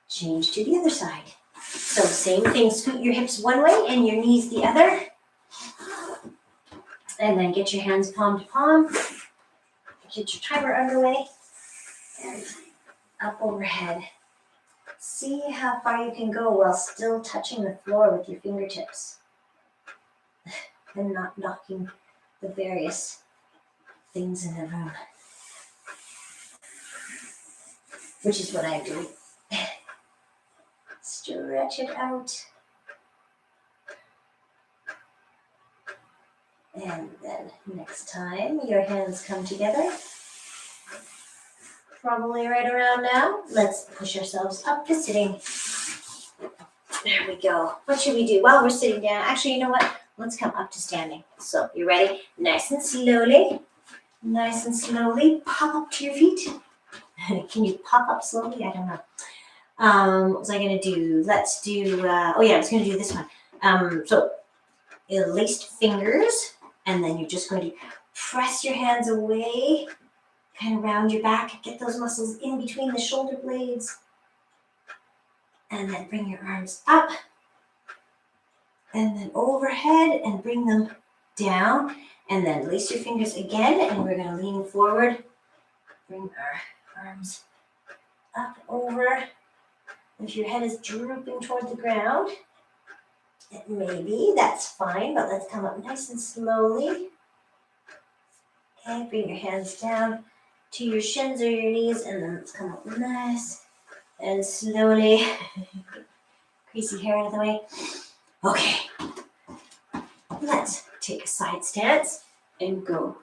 change to the other side. So same thing, scoot your hips one way and your knees the other. And then get your hands palm to palm. Get your timer underway. And up overhead. See how far you can go while still touching the floor with your fingertips. And not knocking the various things in the room. Which is what I do. Stretch it out. And then next time your hands come together, probably right around now, let's push ourselves up to sitting. There we go. What should we do while we're sitting down? Actually, you know what? Let's come up to standing. So you ready? Nice and slowly, pop up to your feet. Can you pop up slowly? I don't know. What was I going to do? Let's do, I was going to do this one. So laced fingers, and then you're just going to press your hands away, kind of round your back, get those muscles in between the shoulder blades, and then bring your arms up, and then overhead, and bring them down, and then lace your fingers again, and we're going to lean forward, bring our arms up over. If your head is drooping toward the ground, it may be, that's fine, but let's come up nice and slowly. Okay, bring your hands down to your shins or your knees, and then let's come up nice and slowly. Crazy hair out of the way. Okay, let's take a side stance and go,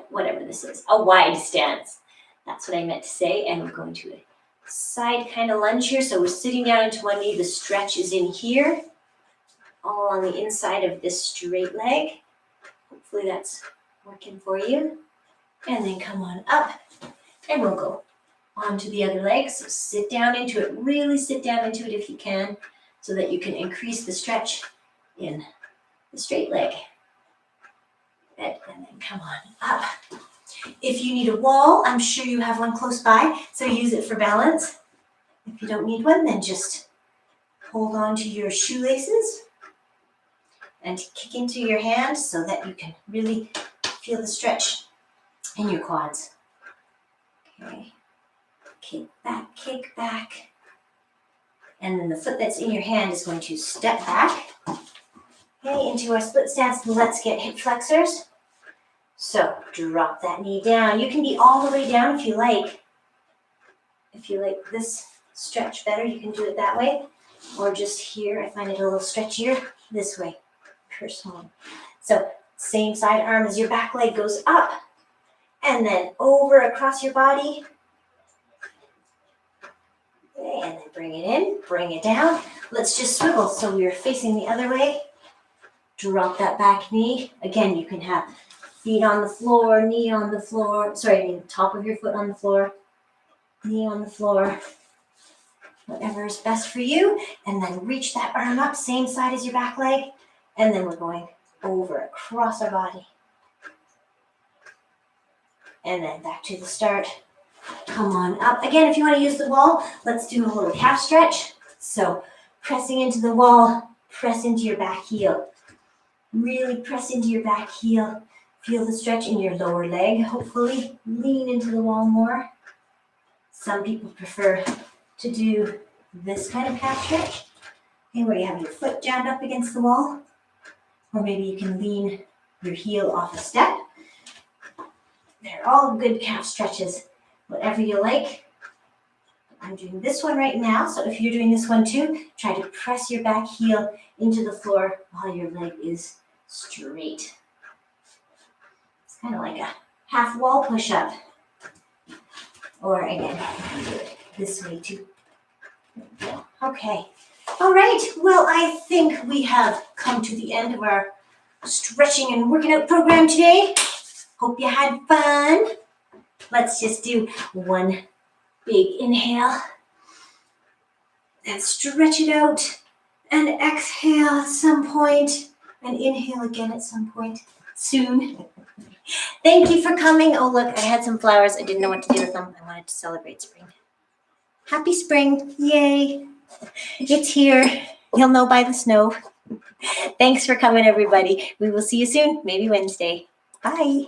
whatever this is, a wide stance. That's what I meant to say, and we're going to a side kind of lunge here. So we're sitting down into one knee. The stretch is in here, all on the inside of this straight leg. Hopefully that's working for you. And then come on up, and we'll go on to the other leg. So sit down into it. Really sit down into it if you can, so that you can increase the stretch in the straight leg. And then come on up. If you need a wall, I'm sure you have one close by, so use it for balance. If you don't need one, then just hold on to your shoelaces and kick into your hands so that you can really feel the stretch in your quads. Okay, kick back. And then the foot that's in your hand is going to step back. Okay, into our split stance. Let's get hip flexors. So drop that knee down. You can be all the way down if you like. If you like this stretch better, you can do it that way. Or just here, I find it a little stretchier, this way, personally. So same side arm as your back leg goes up. and then over across your body. Okay, and then bring it in, bring it down. Let's just swivel so we're facing the other way. Drop that back knee. Again, you can have feet on the floor, knee on the floor. Sorry, top of your foot on the floor, knee on the floor. Whatever is best for you. And then reach that arm up, same side as your back leg. And then we're going over across our body. And then back to the start. Come on up. Again, if you want to use the wall, let's do a little calf stretch. So pressing into the wall, press into your back heel. Really press into your back heel. Feel the stretch in your lower leg, hopefully. Lean into the wall more. Some people prefer to do this kind of calf stretch, okay, where you have your foot jammed up against the wall. Or maybe you can lean your heel off a step. They're all good calf stretches, whatever you like. I'm doing this one right now, so if you're doing this one too, try to press your back heel into the floor while your leg is straight. It's kind of like a half wall push-up. Or again, do it this way too. Okay. All right. Well, I think we have come to the end of our stretching and working out program today. Hope you had fun. Let's just do one big inhale and stretch it out and exhale at some point and inhale again at some point soon. Thank you for coming. Oh, look, I had some flowers. I didn't know what to do with them. I wanted to celebrate spring. Happy spring. Yay. It's here. You'll know by the snow. Thanks for coming, everybody. We will see you soon, maybe Wednesday. Bye.